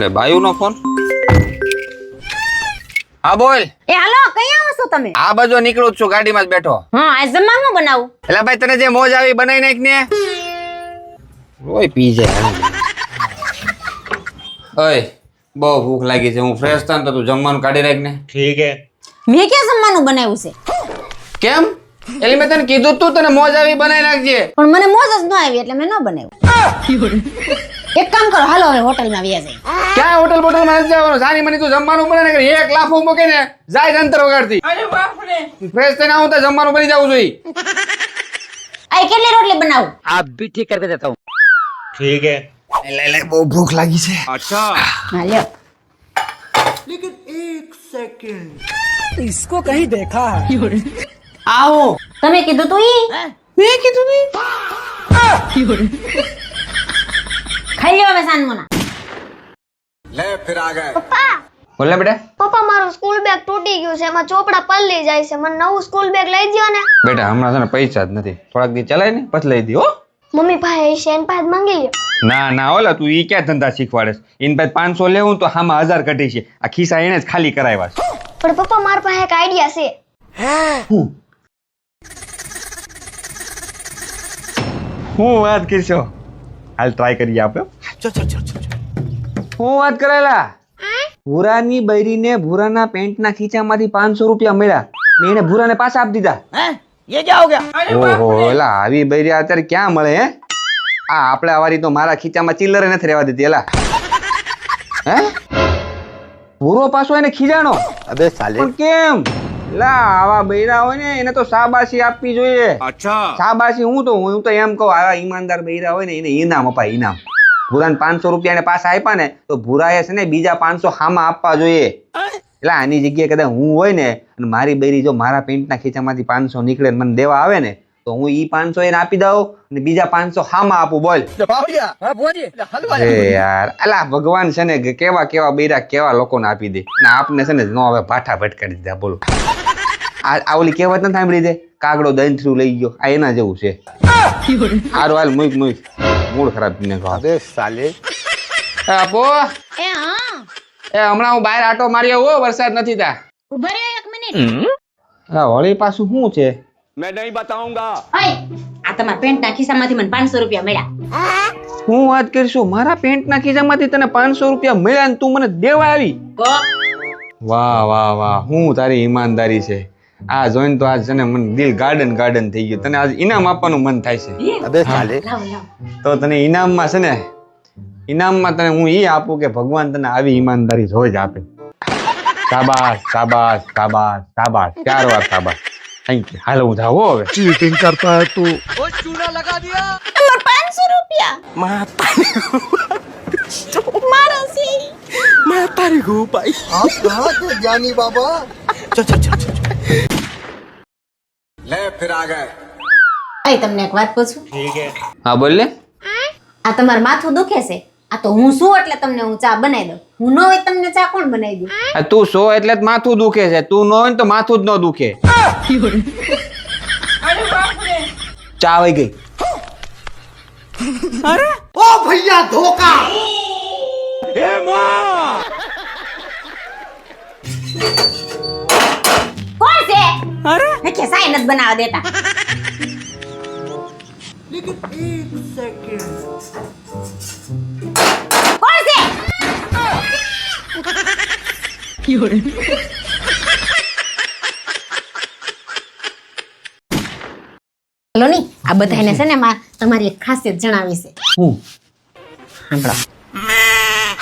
લે બાયુનો ફોન. હા બોલ. એ હાલો કઈ આવો છો તમે? આ બાજુ નીકળું જ છું, ગાડીમાં જ બેઠો. હા આ જમવાનું બનાવું. એટલે ભાઈ તને જે મોજ આવી બનાવી નાખ ને. રોય પી જાય. ઓય બહુ ભૂખ લાગી છે, હું ફ્રેશ થાન તો તું જમવાનું કાઢી રાખ ને. ठीक है. મેં ક્યાં જમવાનું બનાવ્યું છે? કેમ? એટલે મેં તને કીધું તું તને મોજ આવી બનાવી નાખજે. પણ મને મોજ જ ન આવી એટલે મેં ન બનાવ્યું. એક કામ કરો હાલો હવે હોટલમાં વ્યા જાય. ક્યાં હોટલ બોટલ માં નથી જવાનું? સાની મની તું જમવાનું બને ને એક લાફો મૂકે ને જાય અંતર વગાડતી. અરે બાપ રે. ફ્રેશ થઈને આવું તો જમવાનું બની જવું જોઈએ. આ કેટલી રોટલી બનાવું? आप भी ठीक करके देता हूँ. ठीक है. લે બહુ ભૂખ લાગી છે. अच्छा. હા લ્યો. इसको कहीं देखा है? આવો. તમે કીધું તું ઈ? મેં કીધું નહીં. ખાઈ લ્યો હવે સાનમોના. પપ્પા બોલે બેટા. પપ્પા મારું સ્કૂલ બેગ તૂટી ગયું છે, એમાં ચોપડા પલળી જાય છે, મને નવું સ્કૂલ બેગ લઈ દ્યો ને. બેટા હમણાં છે ને પૈસા જ નથી, થોડાક દી ચલાય ને પછી લઈ દી હો. મમ્મી પાસે શેન પાસે માંગી લ્યો. ના ના ઓલા તું ઈ ક્યાં ધંધા શીખવાડે? ઇન પાસે 500 લેવું તો હામાં 1000 કઢી છે. આ ખિસ્સા એને જ ખાલી કરાવ્યા છે. પણ પપ્પા મારા પાસે એક આઈડિયા છે. હું વાત કરશો? હાલ ટ્રાય કરીએ આપણે. હું વાત કરેલા ભૂરાની બૈરીને ભૂરાના પેન્ટના ખીચામાંથી 500 રૂપિયા મળ્યા ને એને ભૂરાને પાછા આપી દીધા. ये क्या हो गया? ઓહો એલા આવી બૈરી અત્યારે ક્યાં મળે હે? આ આપણે આવારી તો મારા ખીચામાં ચિલ્લરે નથી રહેવા દીધી એલા. હે ભૂરો પાછો એને ખીજાણો. अबे साले. પણ કેમ? લા આવા બૈરા હોય ને એને તો શાબાશી આપવી જોઈએ. अच्छा. શાબાશી હું તો એમ કહું આવા ઈમાનદાર બૈરા હોય ને એને ઇનામ અપાય ઇનામ. ભૂરાને 500 રૂપિયા એને પાછા આપ્યા ને તો ભૂરાએ છે ને બીજા 500 હામાં આપવા જોઈએ. એટલે આની જગ્યાએ કદાચ હું હોય ને અને મારી બૈરી જો મારા પેન્ટના ખીચામાંથી 500 નીકળે ને મને દેવા આવે ને તો હું ઈ 500 એને આપી દઉં અને બીજા 500 હામાં આપું. બોલ. અરે યાર અલા ભગવાન છે ને કેવા કેવા બૈરા કેવા લોકોને આપી દે અને આપને છે ને નો હવે ભાઠા ભટકાડી દીધા. બોલો આ ઓલી કહેવત નથી સાંભળી દે કાગડો દંથરું લઈ ગયો, આ એના જેવું છે. હારું હાલ મૂક મૂડ ખરાબ થઈને अबे साले. આપો એ હા એ હમણાં હું બહાર આટો મારી આવું હો, વરસાદ નથી તા. ઉભા રહ્યો એક મિનિટ. હા વળી પાછું શું છે? मैं नहीं बताऊंगा. ઓય આ તમારા પેન્ટના ખિસ્સામાંથી મને 500 રૂપિયા મળ્યા. હું વાત કરીશું મારા પેન્ટના ખીચામાંથી તને 500 રૂપિયા મળ્યા ને તું મને દેવા આવી? વાહ વાહ વાહ હું તારી ઈમાનદારી છે. આ જોઈને તો આજ છે ને મને દિલ ગાર્ડન થઈ ગયું. તને આજ ઇનામ આપવાનું મન થાય છે. अबे साले. લાવ લાવ. તો તને ઇનામમાં છે ને ઇનામમાં તને હું ઈ આપું કે ભગવાન તને આવી ઈમાનદારી રોજ આપે. શાબાશ શાબાશ શાબાશ શાબાશ 4 વાર શાબાશ. Thank you. હાલો હું જાઉં હો હવે. चीटिंग करता है तू. અમાર 500 રૂપિયા મારા છે. मैं तारी हूँ भाई. आप कहाँ थे ज्ञानी बाबा? ભાઈ તમને એક વાત પૂછું? ठीक है. હા બોલ લે. આ તમારું માથું દુખે છે? આ તો હું શું એટલે તમને હું ચા બનાવી દઉં. હું ન હોય તમને ચા કોણ બનાવી દે? આ તું સો એટલે જ માથું દુખે છે, તું ન હોય ને તો માથું જ ન દુખે. ચા આવી ગઈ. ओ भैया धोखा. કોણ છે? અરે કે સાઈ નથી બનાવવા દેતા. કોણ છે? લો ની આ બધાને છે ને તમારી એક ખાસિયત જણાવી છે. હું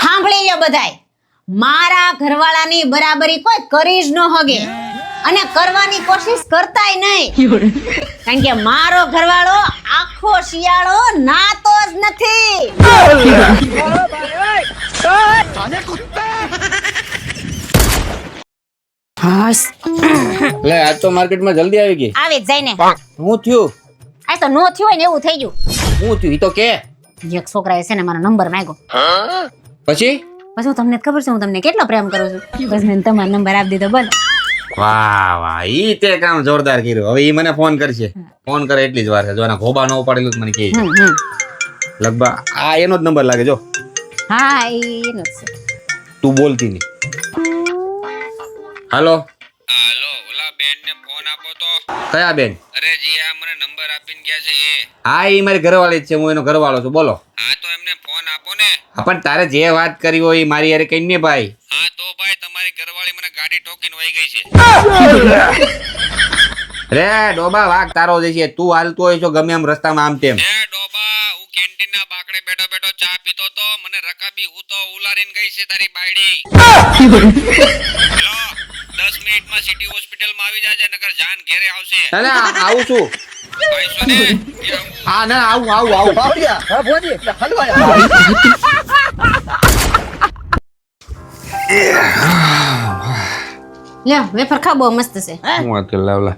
સાંભળી લો બધાય. મારા ઘરવાળાની બરાબરી કોઈ કરી જ ન હગે અને કરવાની કોશિશ કરતાય નહીં. કારણ કે મારો ઘરવાળો આખો શિયાળો નાતો જ નથી. લે આજ તો માર્કેટમાં જલ્દી આવી ગઈ. આવી જ જાય ને. હું થયું? આ તો નો થયું હોય ને એવું થઈ ગયું. હું થયું ઈ તો કે. એક છોકરાએ છે ને મારો નંબર માંગ્યો. પછી હું તમને ખબર છે હું તમને કેટલો પ્રેમ કરું છું. બસ મેં તમારો નંબર આપી દીધો. બોલો. વાહ વાહ ઈ તે કામ જોરદાર કર્યું. હવે ઈ મને ફોન કરશે. ફોન કરે એટલી જ વાર છે. જો આના ખોબા ન ઉપાડેલું મને કહે છે. લગભગ આ એનો જ નંબર લાગે જો. હા એનો જ છે. તું બોલતી નહીં. હાલો. હાલો, ઓલા બેન ને ફોન આપો તો. કયા બેન? અરે જી આ મને નંબર આપીને ગયા છે એ. હા, એ મારી ઘરવાળી જ છે, હું એનો ઘરવાળો છું. બોલો. હા તો એમને ફોન આપો ને. હા, પણ તારે જે વાત કરી હોય એ મારી યારે કઈ ને ભાઈ. હા તો ભાઈ તમારી ઘરવાળી મને ગાડી ઠોકીને વહી ગઈ છે. રે ડોબા, વાઘ તારો જે છે, તું હાલતો હોય છો ગમે એમ રસ્તામાં આમ તેમ. એ ડોબા, હું કેન્ટીન ના બાકડે બેઠો બેઠો ચા પીતો તો મને રકાબી હું તો ઉલારીને ગઈ છે તારી બાયડી. હેલો, 10 મિનિટમાં સિટી હોસ્પિટલમાં આવી જાજે નકર જાન ઘેરે આવશે. ના ના, આવું છું. ભાઈ સોને કે આવું? હા ના, આવું. हाँ बोलिए हलवा લ્યો વેફર ખાવ, બહુ મસ્ત છે. હું વાત કરી લાવલા.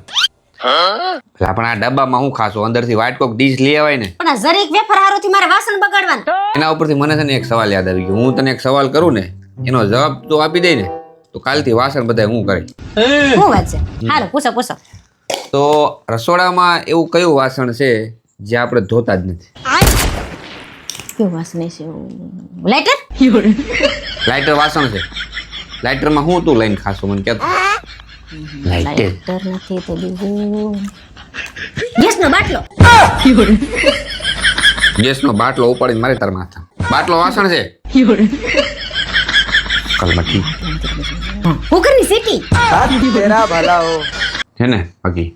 પેલા પણ આ ડબ્બામાં હું ખાશો? અંદરથી વ્હાઈટ કોક ડીશ લઈ આવાય ને. પણ આ જરીક વેફર હારોથી મારે વાસણ બગાડવાનું. એના ઉપરથી મને છે ને એક સવાલ યાદ આવી ગયો. હું તને એક સવાલ કરું ને, એનો જવાબ તો આપી દે ને, તો કાલથી વાસણ બધા હું કરે. શું વાત છે? હાલો પૂછો. તો રસોડામાં એવું કયું વાસણ છે જે આપણે ધોતા જ નથી? કેવું વાસણ છે? લાઇટર? લાઇટર વાસણ છે. લાઇટરમાં હું તું લઈને ખાશો મને કે? લાઇટર નથી તો બીજું ગેસનો બાટલો. ગેસનો બાટલો ઉપાડીને મારે તાર માથા. બાટલો વાસણ છે? કલમટી કુકરની સીટી. तेरा भला हो છે ને બાકી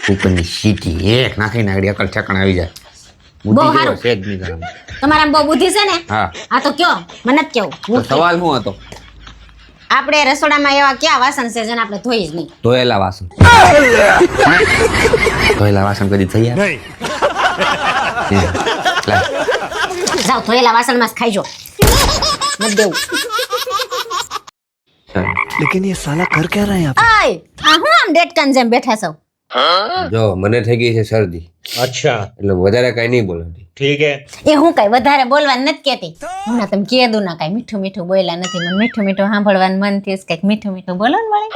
કુકરની સીટી એક નાખીને આગળ અકલ ઠેકાણ આવી જાય. બહુ બુદ્ધિ સારું. જેવો છે જ નહીં તારામાં. તમારામાં બહુ બુદ્ધિ છે ને. હા. આ તો કયો મને જ કેવું. તો સવાલ શું હતો? આપણે રસોડામાં એવા કયા વાસણ છે જેને આપણે ધોઈ જ નહીં? ધોયેલા વાસણ. ધોયેલા વાસણ કદી થઈ યાર? જાઓ ધોયેલા વાસણમાં જ ખાઈજો. મત દેવું. लेकिन ये साला कर क्या रहा है यहाँ આય આ હું આમ ડેટકાન જેમ બેઠા છો? જો મને થઈ ગઈ છે શરદી, अच्छा એટલે વધારે કઈ નહીં બોલાતી. ठीक है. એ હું કઈ વધારે બોલવાનું નથી કેતી. હમણાં તમે કીધું ના કઈ મીઠું મીઠું બોલ્યા નથી. મને મીઠું મીઠું સાંભળવાનું મન થયું કઈક મીઠું મીઠું બોલો ને વળી.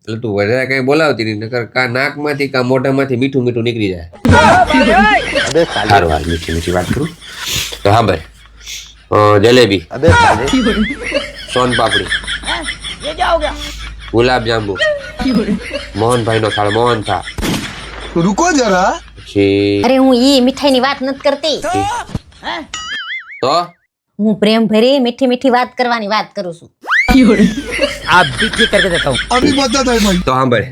એટલે તું વધારે કઈ બોલાવતી નહીં, નકર કા નાકમાંથી કા મોઢામાંથી મીઠું મીઠું નીકળી જાય. अबे साले સારું હાલ મીઠી મીઠી વાત કરું તો હા ભાઈ, જલેબી, अबे साले સોન પાપડી, ગુલાબ જાંબુ, મોહનભાઈ નો થાળ મોહન થાળ, रुको जरा પછી અરે હું ઈ મીઠાઈની વાત નથી કરતી. તો હું પ્રેમ ભરી મીઠી મીઠી વાત કરવાની વાત કરું છું. आप भी ठीक करके देता हूँ. अभी बता दे भाई તો સાંભળ,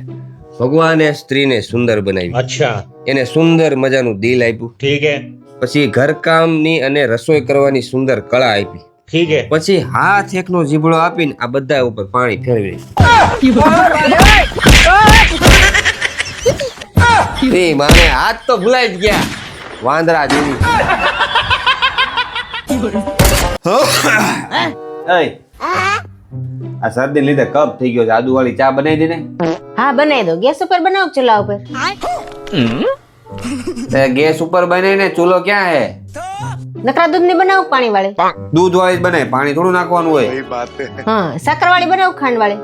ભગવાને સ્ત્રીને સુંદર બનાવી, अच्छा એને સુંદર મજાનું દિલ આપ્યું, ठीक है. પછી ઘરકામની અને રસોઈ કરવાની સુંદર કળા આપી, ठीक है. પછી હાથ એકનો જીભડો આપીને આ બધા ઉપર પાણી ફેરવી. એ માને હાથ તો ભૂલાઈ જ ગયા, વાંદરા જેવી. એય, આ શરદી લીધે કપ થઈ ગયો છે, આદુ વાળી ચા બનાવી દે ને. હા બનાવી દો. ગેસ ઉપર બનાવો કે ચૂલા ઉપર? ગેસ ઉપર બનાવીને ચૂલો ક્યાં હે? નકરા દૂધ ની બનાવો કે પાણી વાળી? દૂધ વાળી જ બનાય, પાણી થોડું નાખવાનું હોય. હા સાકર વાળી બનાવો કે ખાંડ વાળી?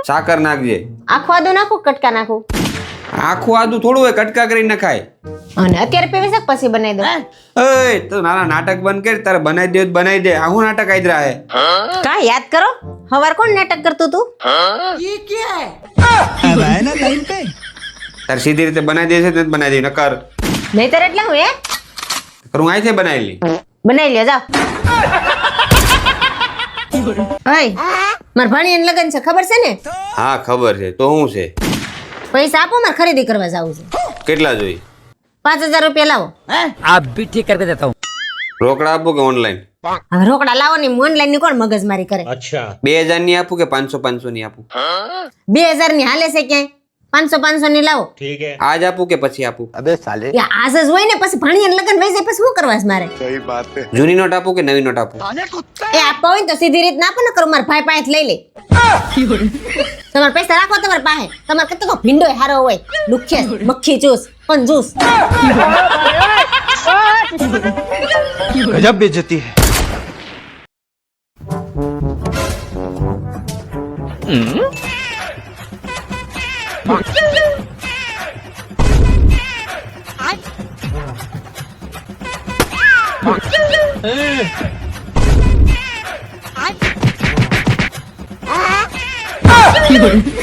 સાકર નાખજે. આખું આદુ નાખું કે કટકા નાખું? આખું આદુ થોડું હોય, કટકા કરીને નખાય. અને અત્યારે પીવી છે પછી બનાવી દો. એય તો નાના નાટક બંધ કર, તારે બનાવી દે તો બનાવી દે. આ હું નાટક આદરા હે? કા યાદ કરો, હવાર કોણ નાટક કરતું તું? अब आए ना लाइन पे તારે સીધી રીતે બનાવી દે છે તો બનાવી દે, નકર નહીતર એટલે હું હું અહીંથી બનાવી લી. બનાવી લ્યો જાઓ. ઓય માર ભાણીયાને લગન છે ખબર છે ને? હા ખબર છે, તો શું છે? પૈસા આપો, મારે ખરીદી કરવા જાવું છે. કેટલા જોઈ? 5000 રૂપિયા લાવો. आप भी ठीक करके देता हूँ. રોકડા આપું કે ઓનલાઈન? હવે રોકડા લાવો ને, ઓનલાઈન ની કોણ મગજમારી કરે? अच्छा 2000 ની આપું કે 500 ની આપું? 2000 ની હાલે છે ક્યાંય? 500 ની લાવો. ठीक है. આજ આપું કે પછી આપું? अबे साले યા આજ જ હોય ને, પછી ભાણીયાને લગન વહી જાય પછી શું કરવા છે મારે? જૂની નોટ આપું કે નવી નોટ આપું? એ આપવા હોય ને તો સીધી રીત ના આપો ને, કરો મારા ભાઈ પાસે લઈ લે. તમારે પૈસા રાખો તમારા પાસે. તમારે કેટલો ભીંડો હારો હોય, લુખ્યા મક્ખી ચૂસ પણ જૂસ. गजब बेइज्जती है 有人。